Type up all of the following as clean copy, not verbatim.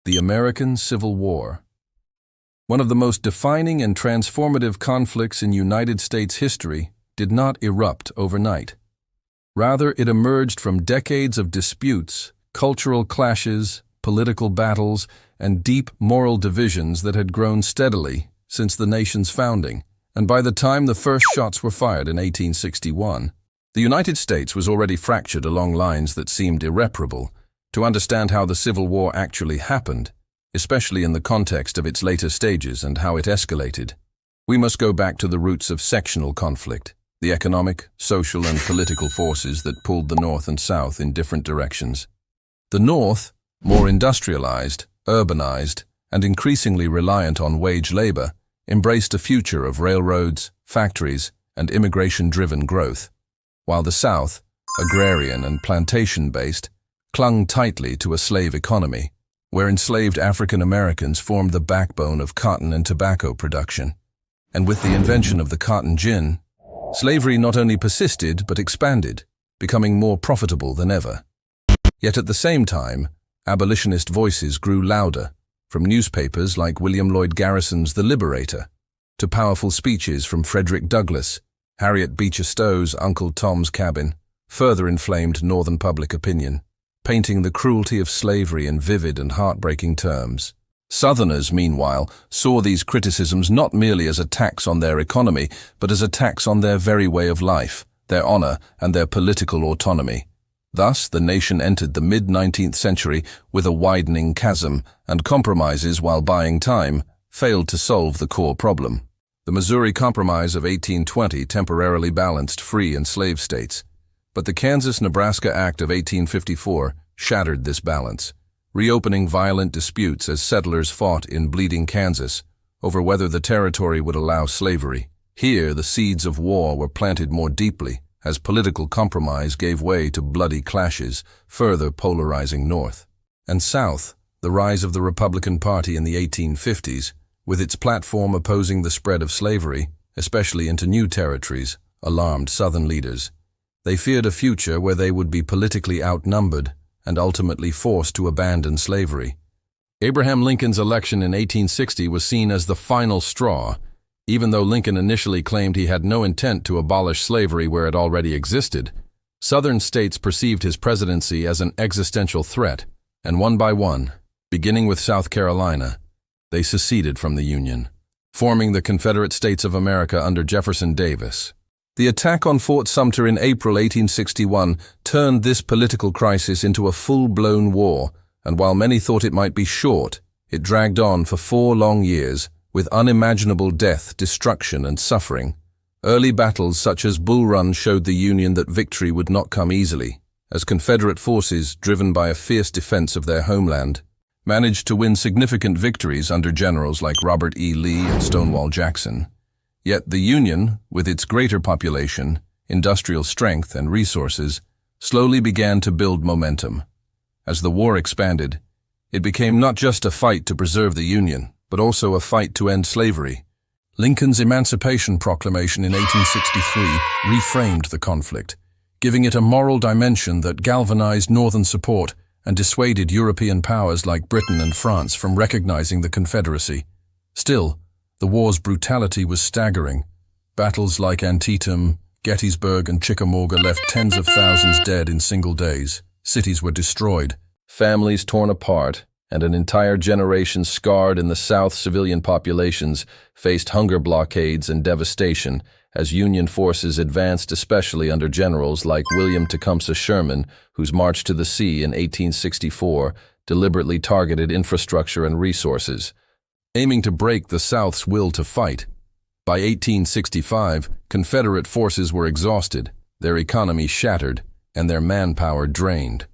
The American Civil War. One of the most defining and transformative conflicts in United States history did not erupt overnight. Rather, it emerged from decades of disputes, cultural clashes, political battles, and deep moral divisions that had grown steadily since the nation's founding, and by the time the first shots were fired in 1861, the United States was already fractured along lines that seemed irreparable. To understand how the Civil War actually happened, especially in the context of its later stages and how it escalated, we must go back to the roots of sectional conflict, the economic, social, and political forces that pulled the North and South in different directions. The North, more industrialized, urbanized, and increasingly reliant on wage labor, embraced a future of railroads, factories, and immigration-driven growth, while the South, agrarian and plantation-based, clung tightly to a slave economy, where enslaved African Americans formed the backbone of cotton and tobacco production. And with the invention of the cotton gin, slavery not only persisted but expanded, becoming more profitable than ever. Yet at the same time, abolitionist voices grew louder, from newspapers like William Lloyd Garrison's The Liberator, to powerful speeches from Frederick Douglass, Harriet Beecher Stowe's Uncle Tom's Cabin, further inflamed Northern public opinion, painting the cruelty of slavery in vivid and heartbreaking terms. Southerners, meanwhile, saw these criticisms not merely as attacks on their economy, but as attacks on their very way of life, their honor, and their political autonomy. Thus, the nation entered the mid-19th century with a widening chasm, and compromises, while buying time, failed to solve the core problem. The Missouri Compromise of 1820 temporarily balanced free and slave states, but the Kansas-Nebraska Act of 1854 shattered this balance, reopening violent disputes as settlers fought in Bleeding Kansas over whether the territory would allow slavery. Here, the seeds of war were planted more deeply, as political compromise gave way to bloody clashes, further polarizing North and South. The rise of the Republican Party in the 1850s, with its platform opposing the spread of slavery, especially into new territories, alarmed Southern leaders. They feared a future where they would be politically outnumbered and ultimately forced to abandon slavery. Abraham Lincoln's election in 1860 was seen as the final straw. Even though Lincoln initially claimed he had no intent to abolish slavery where it already existed, Southern states perceived his presidency as an existential threat, and one by one, beginning with South Carolina, they seceded from the Union, forming the Confederate States of America under Jefferson Davis. The attack on Fort Sumter in April 1861 turned this political crisis into a full-blown war, and while many thought it might be short, it dragged on for 4 long years, with unimaginable death, destruction, and suffering. Early battles such as Bull Run showed the Union that victory would not come easily, as Confederate forces, driven by a fierce defense of their homeland, managed to win significant victories under generals like Robert E. Lee and Stonewall Jackson. Yet the Union, with its greater population, industrial strength, and resources, slowly began to build momentum. As the war expanded, it became not just a fight to preserve the Union, but also a fight to end slavery. Lincoln's Emancipation Proclamation in 1863 reframed the conflict, giving it a moral dimension that galvanized Northern support and dissuaded European powers like Britain and France from recognizing the Confederacy. Still, the war's brutality was staggering. Battles like Antietam, Gettysburg, and Chickamauga left tens of thousands dead in single days. Cities were destroyed, families torn apart, and an entire generation scarred. In the South, civilian populations faced hunger blockades and devastation as Union forces advanced, especially under generals like William Tecumseh Sherman, whose march to the sea in 1864 deliberately targeted infrastructure and resources, aiming to break the South's will to fight. By 1865, Confederate forces were exhausted, their economy shattered, and their manpower drained.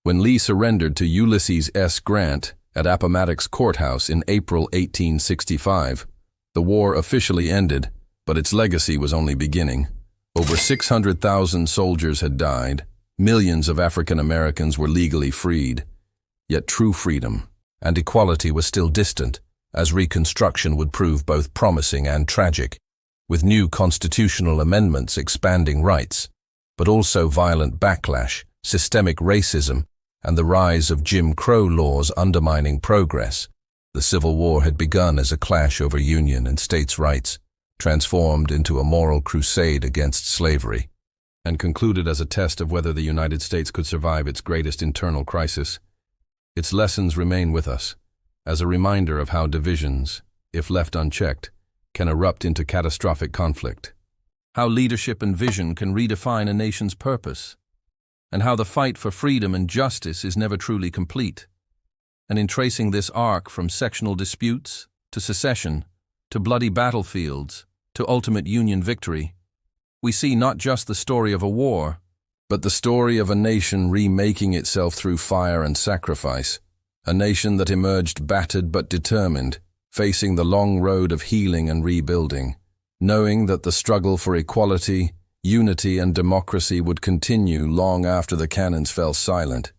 When Lee surrendered to Ulysses S Grant at Appomattox Courthouse in April 1865, the war officially ended, but its legacy was only beginning. Over 600,000 soldiers had died, millions of African Americans were legally freed. Yet true freedom and equality was still distant, as Reconstruction would prove both promising and tragic, with new constitutional amendments expanding rights, but also violent backlash, systemic racism, and the rise of Jim Crow laws undermining progress. The Civil War had begun as a clash over Union and states' rights, transformed into a moral crusade against slavery, and concluded as a test of whether the United States could survive its greatest internal crisis. Its lessons remain with us, as a reminder of how divisions, if left unchecked, can erupt into catastrophic conflict, how leadership and vision can redefine a nation's purpose, and how the fight for freedom and justice is never truly complete. And in tracing this arc from sectional disputes to secession, to bloody battlefields, to ultimate Union victory, we see not just the story of a war, but the story of a nation remaking itself through fire and sacrifice, a nation that emerged battered but determined, facing the long road of healing and rebuilding, knowing that the struggle for equality, unity, and democracy would continue long after the cannons fell silent.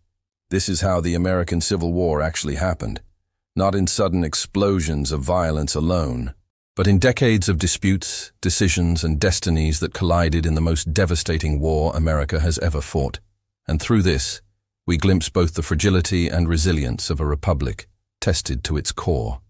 This is how the American Civil War actually happened, not in sudden explosions of violence alone, but in decades of disputes, decisions, and destinies that collided in the most devastating war America has ever fought. And through this, we glimpse both the fragility and resilience of a republic tested to its core.